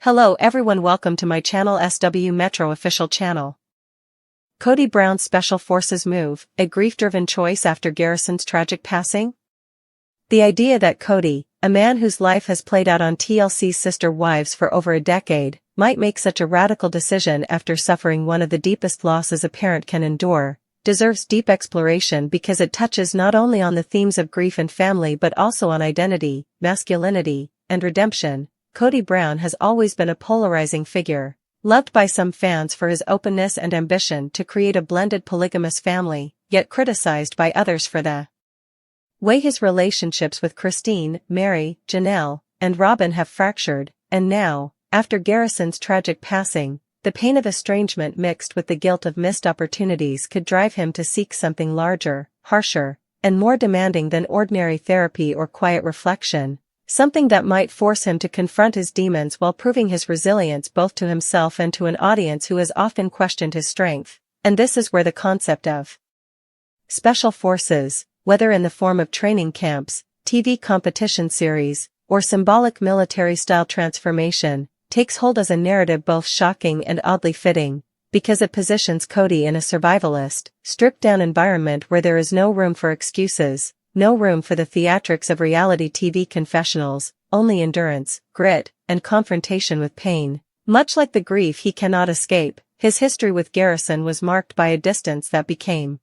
Hello everyone, welcome to my channel SW Metro official channel. Kody Brown's Special Forces move, a grief-driven choice after Garrison's tragic passing? The idea that Kody, a man whose life has played out on TLC's Sister Wives for over a decade, might make such a radical decision after suffering one of the deepest losses a parent can endure, deserves deep exploration because it touches not only on the themes of grief and family but also on identity, masculinity, and redemption. Kody Brown has always been a polarizing figure, loved by some fans for his openness and ambition to create a blended polygamous family, yet criticized by others for the way his relationships with Christine, Mary, Janelle, and Robin have fractured, and now, after Garrison's tragic passing, the pain of estrangement mixed with the guilt of missed opportunities could drive him to seek something larger, harsher, and more demanding than ordinary therapy or quiet reflection, something that might force him to confront his demons while proving his resilience both to himself and to an audience who has often questioned his strength. And this is where the concept of special forces, whether in the form of training camps, TV competition series, or symbolic military-style transformation, takes hold as a narrative both shocking and oddly fitting, because it positions Kody in a survivalist, stripped-down environment where there is no room for excuses, no room for the theatrics of reality TV confessionals, only endurance, grit, and confrontation with pain. Much like the grief he cannot escape, his history with Garrison was marked by a distance that became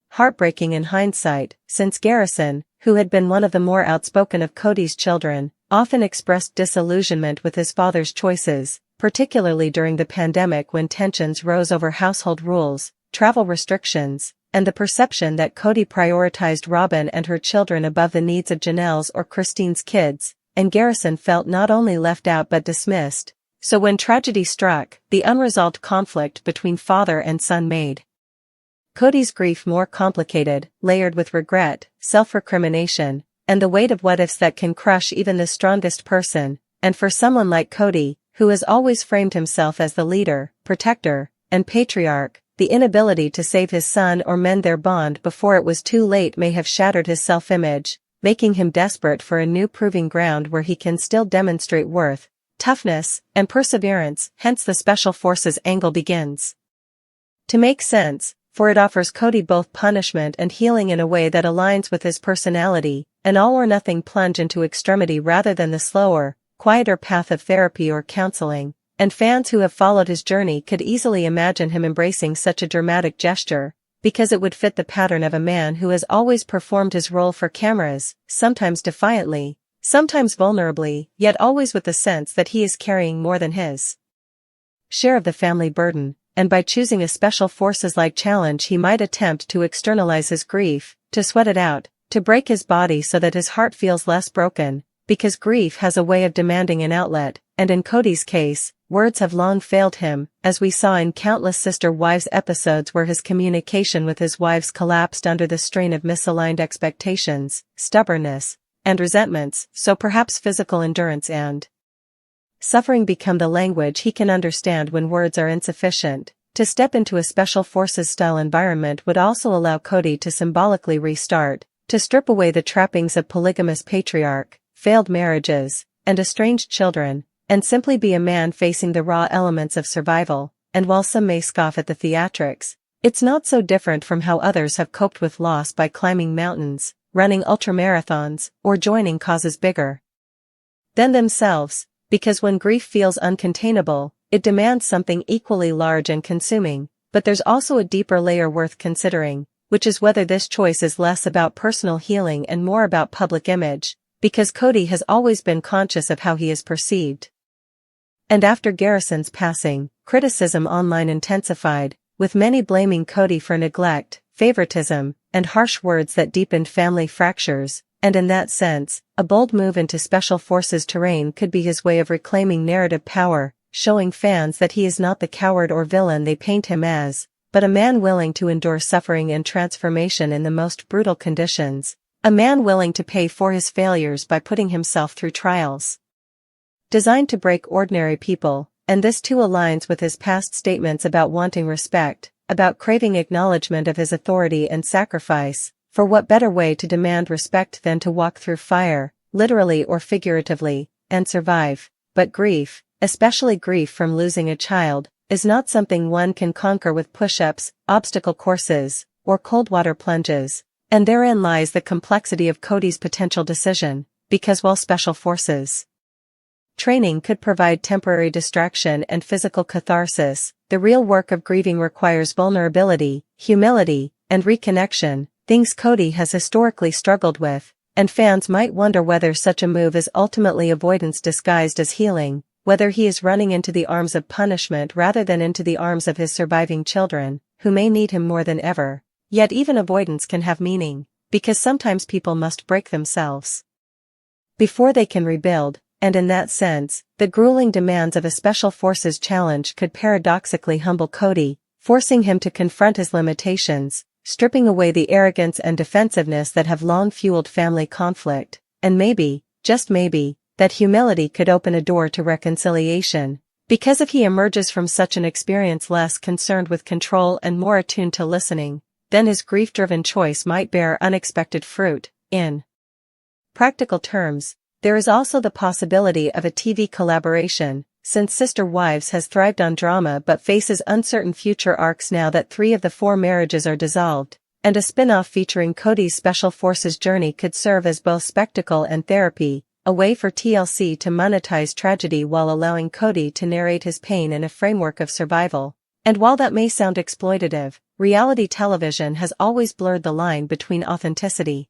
heartbreaking in hindsight, since Garrison, who had been one of the more outspoken of Kody's children, often expressed disillusionment with his father's choices, particularly during the pandemic when tensions rose over household rules, travel restrictions, and the perception that Kody prioritized Robin and her children above the needs of Janelle's or Christine's kids, and Garrison felt not only left out but dismissed. So when tragedy struck, the unresolved conflict between father and son made Kody's grief more complicated, layered with regret, self-recrimination, and the weight of what-ifs that can crush even the strongest person. And for someone like Kody, who has always framed himself as the leader, protector, and patriarch, the inability to save his son or mend their bond before it was too late may have shattered his self-image, making him desperate for a new proving ground where he can still demonstrate worth, toughness, and perseverance. Hence the Special Forces angle begins to make sense, for it offers Kody both punishment and healing in a way that aligns with his personality, an all-or-nothing plunge into extremity rather than the slower, quieter path of therapy or counseling, and fans who have followed his journey could easily imagine him embracing such a dramatic gesture, because it would fit the pattern of a man who has always performed his role for cameras, sometimes defiantly, sometimes vulnerably, yet always with the sense that he is carrying more than his share of the family burden. And by choosing a Special Forces-like challenge he might attempt to externalize his grief, to sweat it out, to break his body so that his heart feels less broken, because grief has a way of demanding an outlet, and in Kody's case, words have long failed him, as we saw in countless Sister Wives episodes where his communication with his wives collapsed under the strain of misaligned expectations, stubbornness, and resentments. So perhaps physical endurance and suffering become the language he can understand when words are insufficient. To step into a Special Forces-style environment would also allow Kody to symbolically restart, to strip away the trappings of polygamous patriarch, failed marriages, and estranged children, and simply be a man facing the raw elements of survival. And while some may scoff at the theatrics, it's not so different from how others have coped with loss by climbing mountains, running ultramarathons, or joining causes bigger than themselves. Because when grief feels uncontainable, it demands something equally large and consuming, but there's also a deeper layer worth considering, which is whether this choice is less about personal healing and more about public image, because Kody has always been conscious of how he is perceived. And after Garrison's passing, criticism online intensified, with many blaming Kody for neglect, favoritism, and harsh words that deepened family fractures. And in that sense, a bold move into Special Forces terrain could be his way of reclaiming narrative power, showing fans that he is not the coward or villain they paint him as, but a man willing to endure suffering and transformation in the most brutal conditions, a man willing to pay for his failures by putting himself through trials designed to break ordinary people. And this too aligns with his past statements about wanting respect, about craving acknowledgement of his authority and sacrifice. For what better way to demand respect than to walk through fire, literally or figuratively, and survive? But grief, especially grief from losing a child, is not something one can conquer with push-ups, obstacle courses, or cold water plunges. And therein lies the complexity of Kody's potential decision, because while Special Forces training could provide temporary distraction and physical catharsis, the real work of grieving requires vulnerability, humility, and reconnection, things Kody has historically struggled with, and fans might wonder whether such a move is ultimately avoidance disguised as healing, whether he is running into the arms of punishment rather than into the arms of his surviving children, who may need him more than ever. Yet even avoidance can have meaning, because sometimes people must break themselves before they can rebuild, and in that sense, the grueling demands of a Special Forces challenge could paradoxically humble Kody, forcing him to confront his limitations, stripping away the arrogance and defensiveness that have long fueled family conflict, and maybe, just maybe, that humility could open a door to reconciliation, because if he emerges from such an experience less concerned with control and more attuned to listening, then his grief-driven choice might bear unexpected fruit. In practical terms, there is also the possibility of a TV collaboration, since Sister Wives has thrived on drama but faces uncertain future arcs now that 3 of the 4 marriages are dissolved, and a spin-off featuring Kody's Special Forces journey could serve as both spectacle and therapy, a way for TLC to monetize tragedy while allowing Kody to narrate his pain in a framework of survival. And while that may sound exploitative, reality television has always blurred the line between authenticity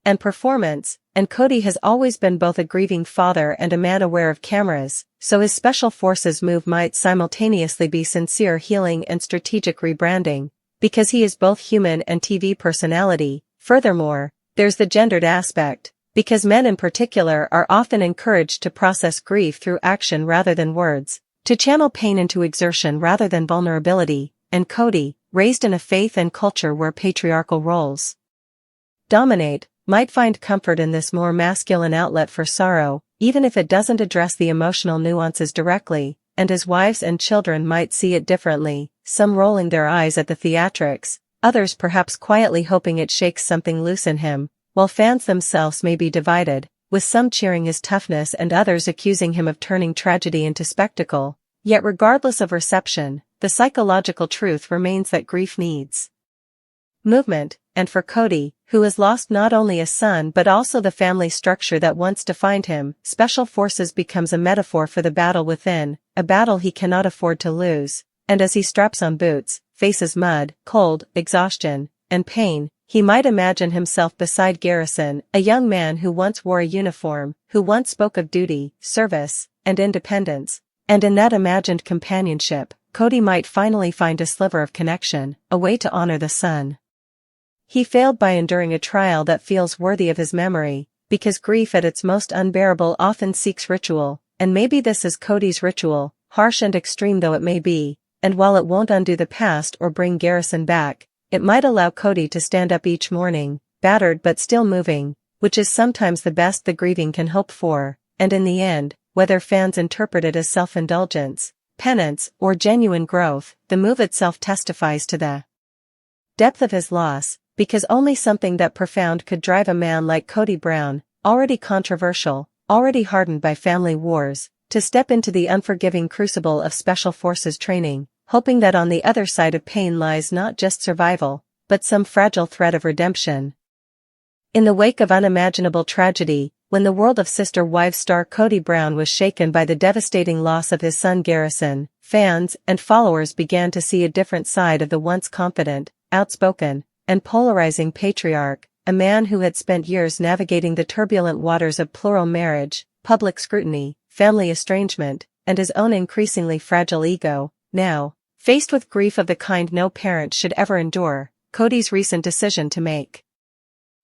and performance, and Kody has always been both a grieving father and a man aware of cameras, so his Special Forces move might simultaneously be sincere healing and strategic rebranding, because he is both human and TV personality. Furthermore, there's the gendered aspect, because men in particular are often encouraged to process grief through action rather than words, to channel pain into exertion rather than vulnerability, and Kody, raised in a faith and culture where patriarchal roles dominate, might find comfort in this more masculine outlet for sorrow, even if it doesn't address the emotional nuances directly, and his wives and children might see it differently, some rolling their eyes at the theatrics, others perhaps quietly hoping it shakes something loose in him, while fans themselves may be divided, with some cheering his toughness and others accusing him of turning tragedy into spectacle. Yet regardless of reception, the psychological truth remains that grief needs movement, and for Kody, who has lost not only a son but also the family structure that once defined him, Special Forces becomes a metaphor for the battle within, a battle he cannot afford to lose, and as he straps on boots, faces mud, cold, exhaustion, and pain, he might imagine himself beside Garrison, a young man who once wore a uniform, who once spoke of duty, service, and independence, and in that imagined companionship, Kody might finally find a sliver of connection, a way to honor the son he failed by enduring a trial that feels worthy of his memory, because grief at its most unbearable often seeks ritual, and maybe this is Kody's ritual, harsh and extreme though it may be, and while it won't undo the past or bring Garrison back, it might allow Kody to stand up each morning, battered but still moving, which is sometimes the best the grieving can hope for, and in the end, whether fans interpret it as self-indulgence, penance, or genuine growth, the move itself testifies to the depth of his loss, because only something that profound could drive a man like Kody Brown, already controversial, already hardened by family wars, to step into the unforgiving crucible of Special Forces training, hoping that on the other side of pain lies not just survival, but some fragile thread of redemption. In the wake of unimaginable tragedy, when the world of Sister Wives star Kody Brown was shaken by the devastating loss of his son Garrison, fans and followers began to see a different side of the once confident, outspoken, and polarizing patriarch, a man who had spent years navigating the turbulent waters of plural marriage, public scrutiny, family estrangement, and his own increasingly fragile ego. Now, faced with grief of the kind no parent should ever endure, Kody's recent decision to make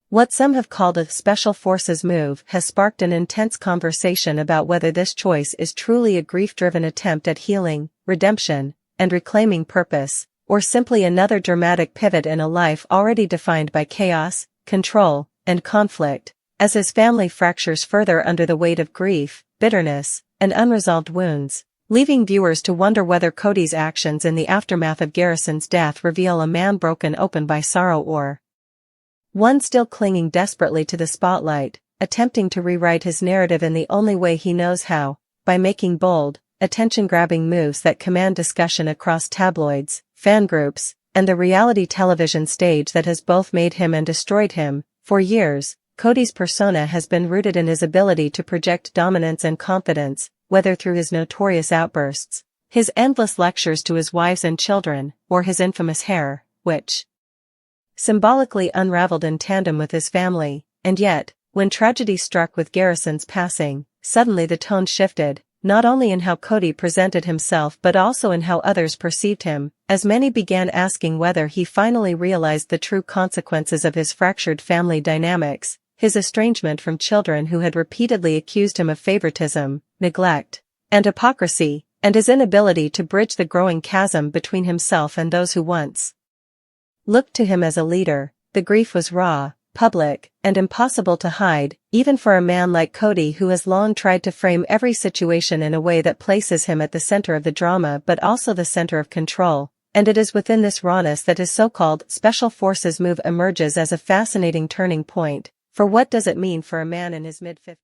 what some have called a Special Forces move has sparked an intense conversation about whether this choice is truly a grief-driven attempt at healing, redemption, and reclaiming purpose, or simply another dramatic pivot in a life already defined by chaos, control, and conflict, as his family fractures further under the weight of grief, bitterness, and unresolved wounds, leaving viewers to wonder whether Kody's actions in the aftermath of Garrison's death reveal a man broken open by sorrow or one still clinging desperately to the spotlight, attempting to rewrite his narrative in the only way he knows how, by making bold, attention-grabbing moves that command discussion across tabloids, fan groups, and the reality television stage that has both made him and destroyed him. For years, Kody's persona has been rooted in his ability to project dominance and confidence, whether through his notorious outbursts, his endless lectures to his wives and children, or his infamous hair, which symbolically unraveled in tandem with his family. And yet, when tragedy struck with Garrison's passing, suddenly the tone shifted, not only in how Kody presented himself but also in how others perceived him, as many began asking whether he finally realized the true consequences of his fractured family dynamics, his estrangement from children who had repeatedly accused him of favoritism, neglect, and hypocrisy, and his inability to bridge the growing chasm between himself and those who once looked to him as a leader. The grief was raw, public, and impossible to hide, even for a man like Kody who has long tried to frame every situation in a way that places him at the center of the drama but also the center of control. And it is within this rawness that his so-called Special Forces move emerges as a fascinating turning point. For what does it mean for a man in his mid-50s?